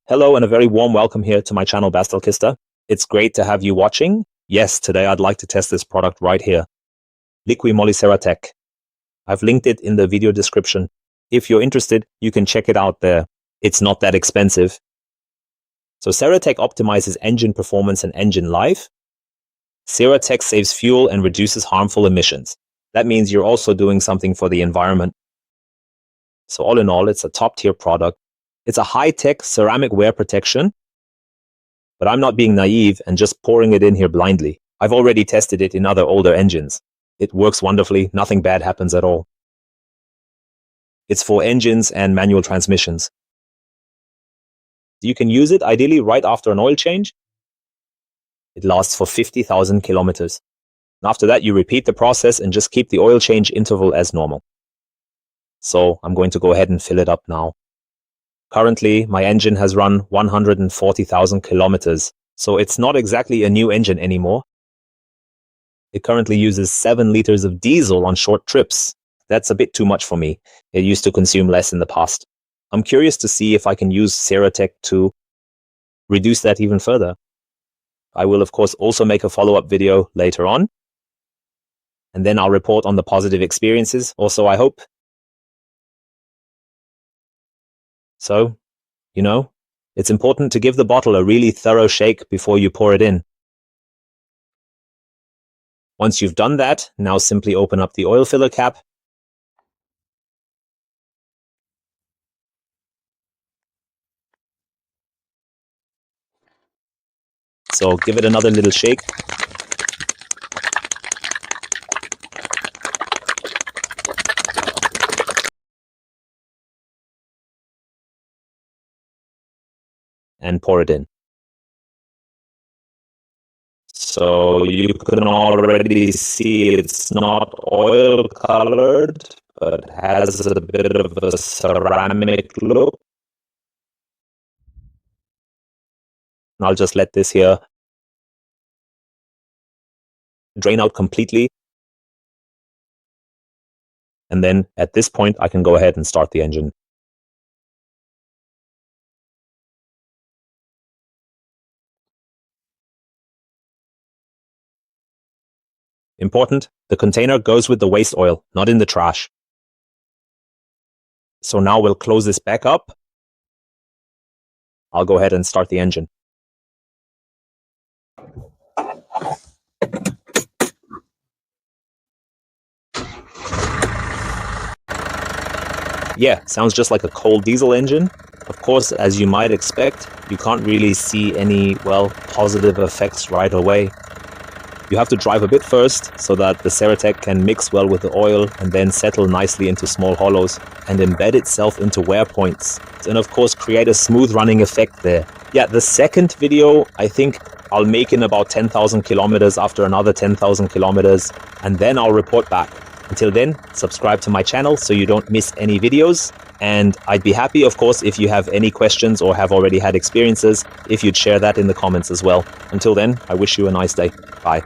Hello and a very warm welcome here to my channel Bastelkista. It's great to have you watching. Yes, today I'd like to test this product right here. Liqui Moly CERA TEC. I've linked it in the video description. If you're interested, you can check it out there. It's not that expensive. So CERA TEC optimizes engine performance and engine life. CERA TEC saves fuel and reduces harmful emissions. That means you're also doing something for the environment. So all in all, it's a top-tier product. It's a high-tech ceramic wear protection, but I'm not being naive and just pouring it in here blindly. I've already tested it in other older engines. It works wonderfully, nothing bad happens at all. It's for engines and manual transmissions. You can use it ideally right after an oil change. It lasts for 50,000 kilometers. After that, you repeat the process and just keep the oil change interval as normal. So I'm going to go ahead and fill it up now. Currently, my engine has run 140,000 kilometers, so it's not exactly a new engine anymore. It currently uses 7 liters of diesel on short trips. That's a bit too much for me. It used to consume less in the past. I'm curious to see if I can use CERA TEC to reduce that even further. I will, of course, also make a follow-up video later on. And then I'll report on the positive experiences, also I hope. So, it's important to give the bottle a really thorough shake before you pour it in. Once you've done that, now simply open up the oil filler cap. So give it another little shake. And pour it in. So you can already see it's not oil colored, but has a bit of a ceramic look. And I'll just let this here drain out completely. And then at this point, I can go ahead and start the engine. Important, the container goes with the waste oil, not in the trash. So now we'll close this back up. I'll go ahead and start the engine. Yeah, sounds just like a cold diesel engine. Of course, as you might expect, you can't really see any, positive effects right away. You have to drive a bit first so that the CERA TEC can mix well with the oil and then settle nicely into small hollows and embed itself into wear points. And of course, create a smooth running effect there. Yeah, the second video, I think I'll make in about 10,000 kilometers after another 10,000 kilometers, and then I'll report back. Until then, subscribe to my channel so you don't miss any videos. And I'd be happy, of course, if you have any questions or have already had experiences, if you'd share that in the comments as well. Until then, I wish you a nice day. Bye.